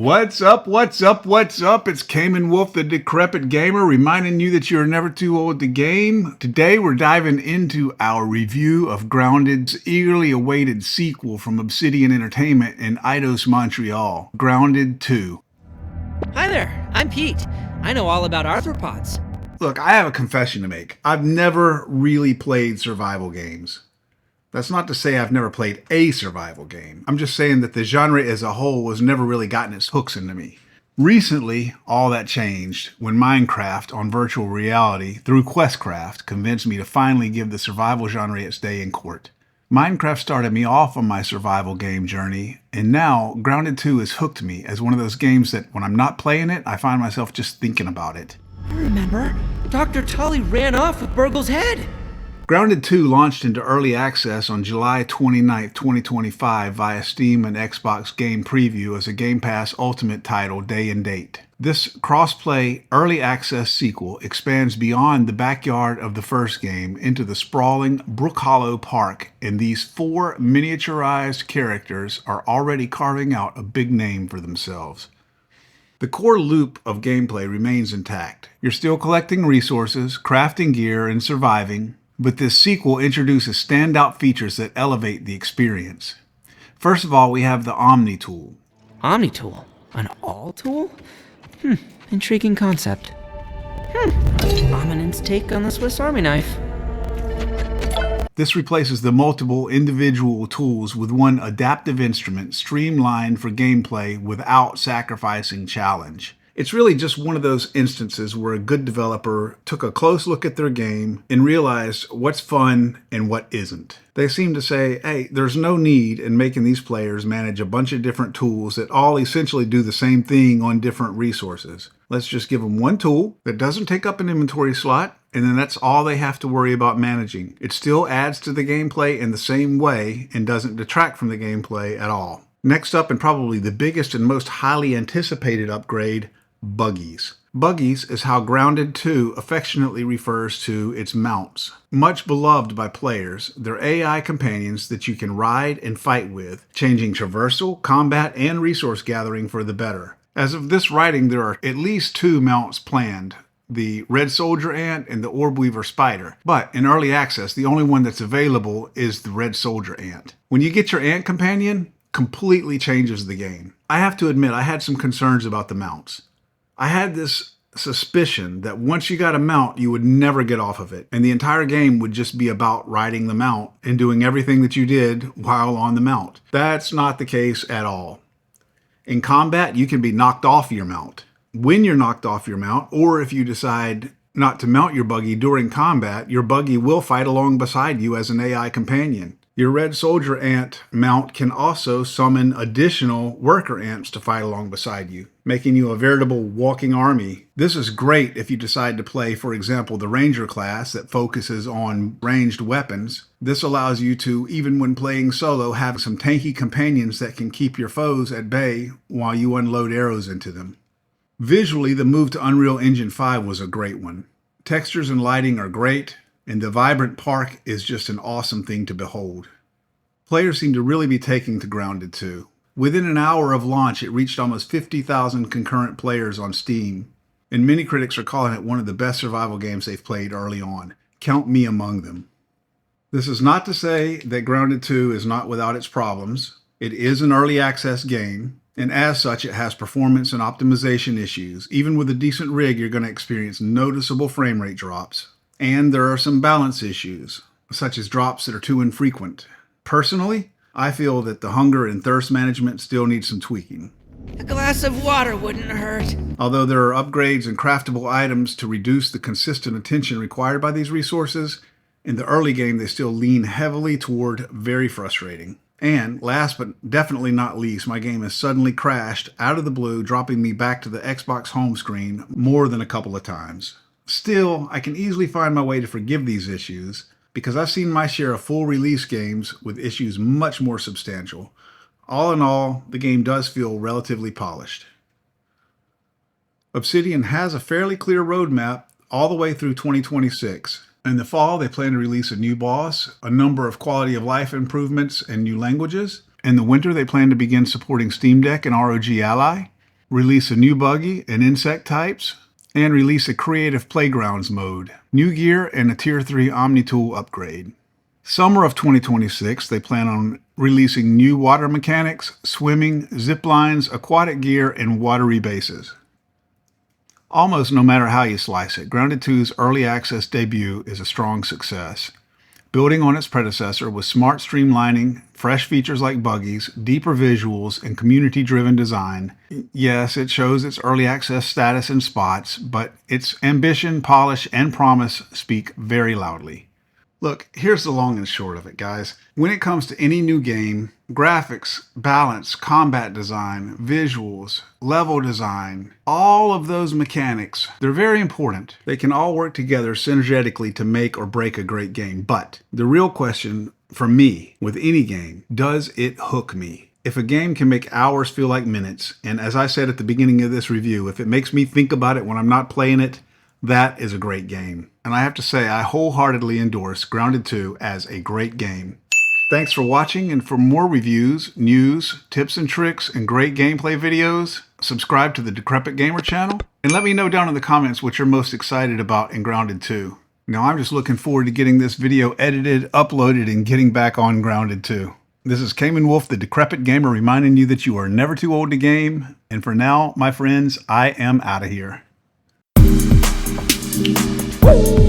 What's up, what's up, what's up? It's Cayman Wolf, the Decrepit Gamer, reminding you that you're never too old to game. Today we're diving into our review of Grounded's eagerly awaited sequel from Obsidian Entertainment in Eidos, Montreal, Grounded 2. Hi there, I'm Pete. I know all about arthropods. Look, I have a confession to make. I've never really played survival games. That's not to say I've never played a survival game. I'm just saying that the genre as a whole has never really gotten its hooks into me. Recently, all that changed when Minecraft on virtual reality through Questcraft convinced me to finally give the survival genre its day in court. Minecraft started me off on my survival game journey, and now Grounded 2 has hooked me as one of those games that when I'm not playing it, I find myself just thinking about it. I remember. Dr. Tully ran off with Burgle's head. Grounded 2 launched into early access on July 29, 2025 via Steam and Xbox Game Preview as a Game Pass Ultimate title day and date. This cross-play early access sequel expands beyond the backyard of the first game into the sprawling Brook Hollow Park, and these four miniaturized characters are already carving out a big name for themselves. The core loop of gameplay remains intact. You're still collecting resources, crafting gear, and surviving, but this sequel introduces standout features that elevate the experience. First of all, we have the Omni tool. Omni tool? An all tool? Intriguing concept. Ominous take on the Swiss Army knife. This replaces the multiple individual tools with one adaptive instrument streamlined for gameplay without sacrificing challenge. It's really just one of those instances where a good developer took a close look at their game and realized what's fun and what isn't. They seem to say, hey, there's no need in making these players manage a bunch of different tools that all essentially do the same thing on different resources. Let's just give them one tool that doesn't take up an inventory slot, and then that's all they have to worry about managing. It still adds to the gameplay in the same way and doesn't detract from the gameplay at all. Next up, and probably the biggest and most highly anticipated upgrade, Buggies. Buggies is how Grounded 2 affectionately refers to its mounts. Much beloved by players, they're AI companions that you can ride and fight with, changing traversal, combat, and resource gathering for the better. As of this writing, there are at least two mounts planned, the Red Soldier Ant and the Orb Weaver Spider. But in early access, the only one that's available is the Red Soldier Ant. When you get your ant companion, completely changes the game. I have to admit, I had some concerns about the mounts. I had this suspicion that once you got a mount, you would never get off of it, and the entire game would just be about riding the mount and doing everything that you did while on the mount. That's not the case at all. In combat, you can be knocked off your mount. When you're knocked off your mount, or if you decide not to mount your buggy during combat, your buggy will fight along beside you as an AI companion. Your Red Soldier Ant mount can also summon additional worker ants to fight along beside you, making you a veritable walking army. This is great if you decide to play, for example, the Ranger class that focuses on ranged weapons. This allows you to, even when playing solo, have some tanky companions that can keep your foes at bay while you unload arrows into them. Visually, the move to Unreal Engine 5 was a great one. Textures and lighting are great, and the vibrant park is just an awesome thing to behold. Players seem to really be taking to Grounded 2. Within an hour of launch, it reached almost 50,000 concurrent players on Steam, and many critics are calling it one of the best survival games they've played early on. Count me among them. This is not to say that Grounded 2 is not without its problems. It is an early access game, and as such, it has performance and optimization issues. Even with a decent rig, you're going to experience noticeable frame rate drops. And there are some balance issues, such as drops that are too infrequent. Personally, I feel that the hunger and thirst management still needs some tweaking. A glass of water wouldn't hurt. Although there are upgrades and craftable items to reduce the consistent attention required by these resources, in the early game they still lean heavily toward very frustrating. And last but definitely not least, my game has suddenly crashed out of the blue, dropping me back to the Xbox home screen more than a couple of times. Still, I can easily find my way to forgive these issues because I've seen my share of full release games with issues much more substantial. All in all, the game does feel relatively polished. Obsidian has a fairly clear roadmap all the way through 2026. In the fall, they plan to release a new boss, a number of quality of life improvements, and new languages. In the winter, they plan to begin supporting Steam Deck and ROG Ally. release a new buggy and insect types, and release a creative playgrounds mode, new gear, and a Tier 3 Omni-Tool upgrade. Summer of 2026, they plan on releasing new water mechanics, swimming, zip lines, aquatic gear, and watery bases. Almost no matter how you slice it, Grounded 2's early access debut is a strong success. Building on its predecessor with smart streamlining, fresh features like buggies, deeper visuals, and community-driven design. Yes, it shows its early access status in spots, but its ambition, polish, and promise speak very loudly. Look, here's the long and short of it, guys. When it comes to any new game, graphics, balance, combat design, visuals, level design, all of those mechanics, they're very important. They can all work together synergetically to make or break a great game. But the real question for me with any game, does it hook me? If a game can make hours feel like minutes, and as I said at the beginning of this review, if it makes me think about it when I'm not playing it, that is a great game. And I have to say, I wholeheartedly endorse Grounded 2 as a great game. Thanks for watching, and for more reviews, news, tips and tricks, and great gameplay videos, subscribe to the Decrepit Gamer channel, and let me know down in the comments what you're most excited about in Grounded 2. Now, I'm just looking forward to getting this video edited, uploaded, and getting back on Grounded 2. This is Cayman Wolf, the Decrepit Gamer, reminding you that you are never too old to game. And for now, my friends, I am out of here. Woo!